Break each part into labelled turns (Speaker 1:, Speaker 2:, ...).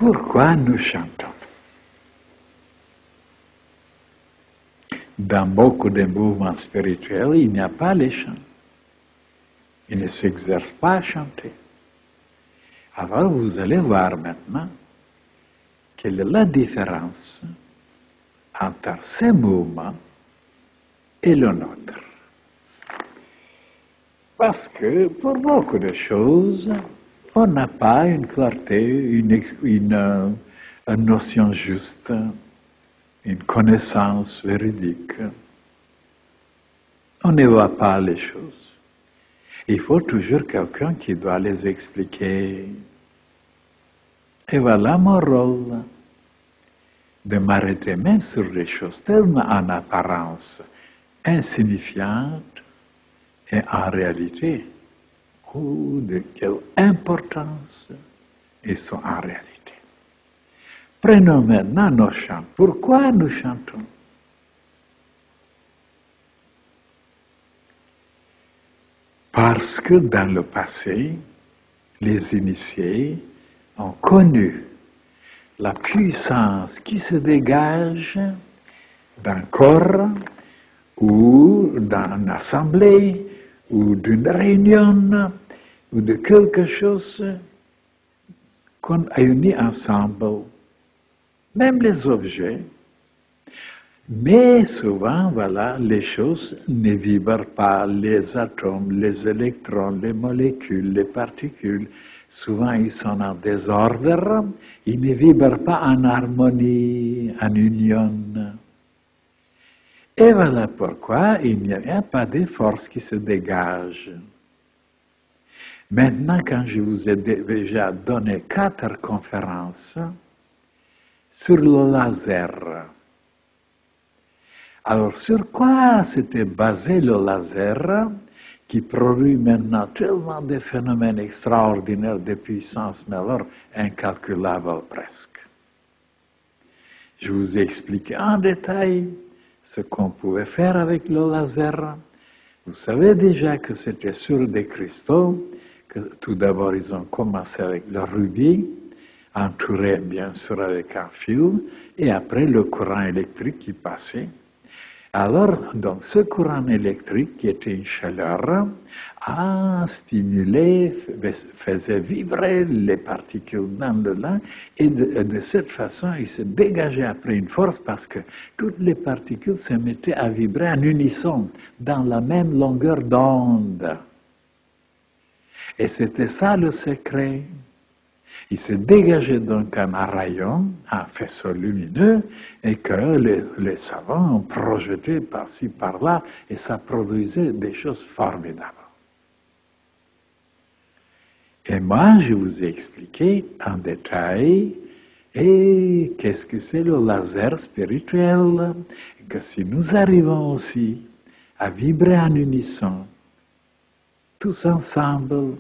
Speaker 1: Pourquoi nous chantons? Dans beaucoup de mouvements spirituels, il n'y a pas les chants. Ils ne s'exercent pas à chanter. Alors vous allez voir maintenant quelle est la différence entre ces mouvements et le nôtre. Parce que pour beaucoup de choses, on n'a pas une clarté, une notion juste, une connaissance véridique. On ne voit pas les choses. Il faut toujours quelqu'un qui doit les expliquer. Et voilà mon rôle, de m'arrêter même sur des choses tellement en apparence insignifiantes et en réalité, de quelle importance ils sont en réalité. Prenons maintenant nos chants. Pourquoi nous chantons? Parce que dans le passé, les initiés ont connu la puissance qui se dégage d'un corps ou d'une assemblée ou d'une réunion ou de quelque chose qu'on a uni ensemble, même les objets. Mais souvent, voilà, les choses ne vibrent pas, les atomes, les électrons, les molécules, les particules. Souvent, ils sont en désordre, ils ne vibrent pas en harmonie, en union. Et voilà pourquoi il n'y a pas de force qui se dégage. Maintenant, quand je vous ai déjà donné 4 conférences sur le laser, alors, sur quoi s'était basé le laser qui produit maintenant tellement de phénomènes extraordinaires de puissance, mais alors incalculables presque? Je vous ai expliqué en détail ce qu'on pouvait faire avec le laser. Vous savez déjà que c'était sur des cristaux, que tout d'abord ils ont commencé avec le rubis, entouré bien sûr avec un fil, et après le courant électrique qui passait. Alors, donc, ce courant électrique, qui était une chaleur, a stimulé, faisait vibrer les particules dans le lin, et de cette façon, il se dégageait après une force parce que toutes les particules se mettaient à vibrer en unisson, dans la même longueur d'onde. Et c'était ça le secret. Il se dégageait donc un rayon, un faisceau lumineux, et que les savants ont projeté par-ci, par-là, et ça produisait des choses formidables. Et moi, je vous ai expliqué en détail, et qu'est-ce que c'est le laser spirituel, et que si nous arrivons aussi à vibrer en unisson, tous ensemble,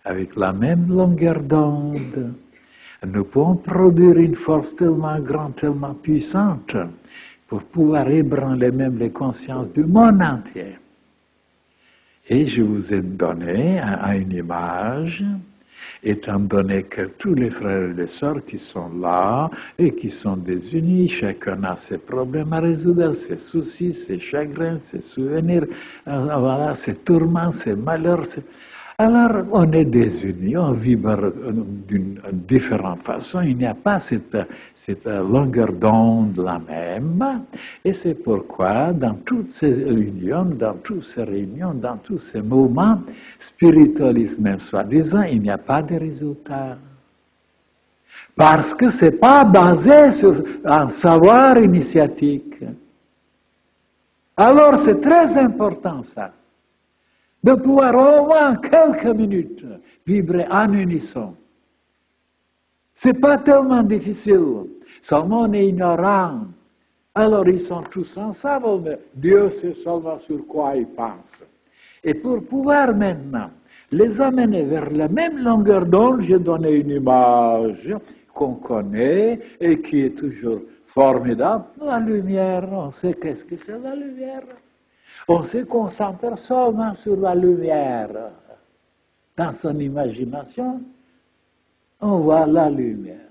Speaker 1: avec la même longueur d'onde, nous pouvons produire une force tellement grande, tellement puissante, pour pouvoir ébranler même les consciences du monde entier. Et je vous ai donné une image, étant donné que tous les frères et les sœurs qui sont là et qui sont désunis, chacun a ses problèmes à résoudre, ses soucis, ses chagrins, ses souvenirs, voilà, ses tourments, ses malheurs. Alors, on est désunis, on vibre d'une différente façon, il n'y a pas cette longueur d'onde la même, et c'est pourquoi dans toutes ces unions, dans toutes ces réunions, dans tous ces moments, spiritualisme même soi-disant, il n'y a pas de résultat. Parce que ce n'est pas basé sur un savoir initiatique. Alors, c'est très important ça, de pouvoir au moins quelques minutes vibrer en unisson. Ce n'est pas tellement difficile, seulement on est ignorant. Alors ils sont tous ensemble, mais Dieu sait seulement sur quoi ils pensent. Et pour pouvoir maintenant les amener vers la même longueur d'onde, j'ai donné une image qu'on connaît et qui est toujours formidable. La lumière, on sait qu'est-ce que c'est la lumière. On se concentre seulement sur la lumière. Dans son imagination, on voit la lumière.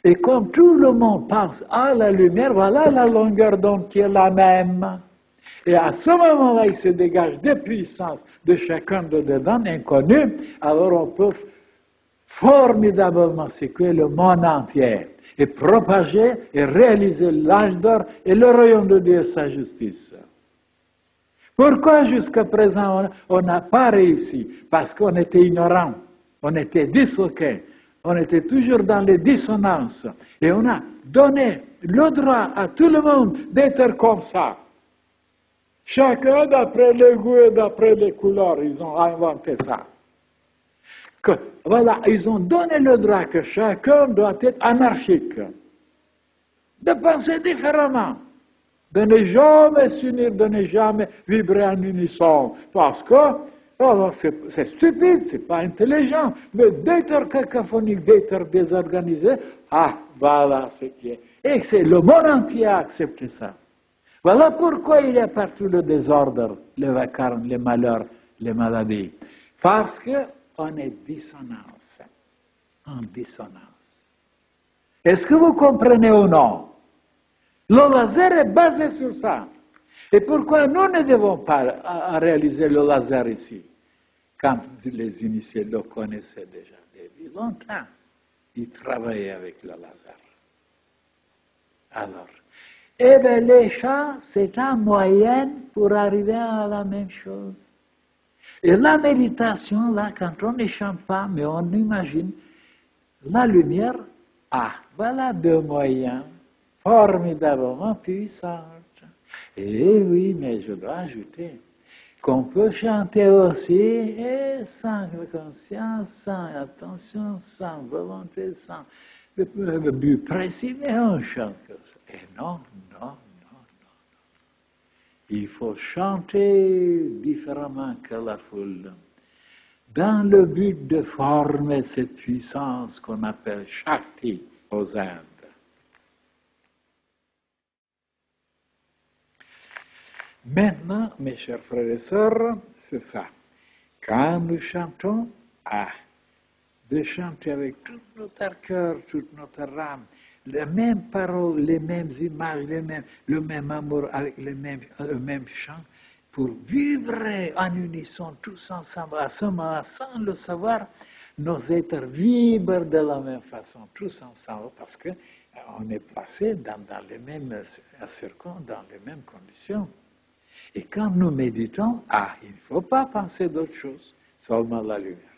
Speaker 1: Et comme tout le monde pense à la lumière, voilà la longueur d'onde qui est la même. Et à ce moment-là, il se dégage des puissances de chacun de dedans, inconnues, alors on peut formidablement secouer le monde entier et propager et réaliser l'âge d'or et le royaume de Dieu et sa justice. Pourquoi jusqu'à présent on n'a pas réussi? Parce qu'on était ignorant, on était disloqué, on était toujours dans les dissonances et on a donné le droit à tout le monde d'être comme ça. Chacun d'après les goûts et d'après les couleurs, ils ont inventé ça. Voilà, ils ont donné le droit que chacun doit être anarchique, de penser différemment, de ne jamais s'unir, de ne jamais vibrer en unisson, parce que c'est stupide, c'est pas intelligent, mais d'être cacophonique, d'être désorganisé, voilà ce qui est. Et c'est le monde entier a accepté ça. Voilà pourquoi il y a partout le désordre, le vacarme, les malheurs, les maladies. Parce qu'on est en dissonance. Est-ce que vous comprenez ou non? Le laser est basé sur ça. Et pourquoi nous ne devons pas réaliser le laser ici? Quand les initiés le connaissaient déjà depuis longtemps, ils travaillaient avec le laser. Alors, eh bien, les chants, c'est un moyen pour arriver à la même chose. Et la méditation, là, quand on ne chante pas, mais on imagine la lumière, voilà deux moyens formidablement puissants. Et oui, mais je dois ajouter qu'on peut chanter aussi et sans conscience, sans attention, sans volonté, sans but précis, mais on chante comme ça. Et non. Il faut chanter différemment que la foule, dans le but de former cette puissance qu'on appelle Shakti aux Indes. Maintenant, mes chers frères et sœurs, c'est ça. Quand nous chantons, de chanter avec tout notre cœur, toute notre âme, les mêmes paroles, les mêmes images, le même amour avec le même chant, pour vivre en unisson tous ensemble. À ce moment, sans le savoir, nos êtres vibrent de la même façon, tous ensemble, parce qu'on est placé dans les mêmes circons, dans les mêmes conditions. Et quand nous méditons, il ne faut pas penser d'autre chose, seulement la lumière.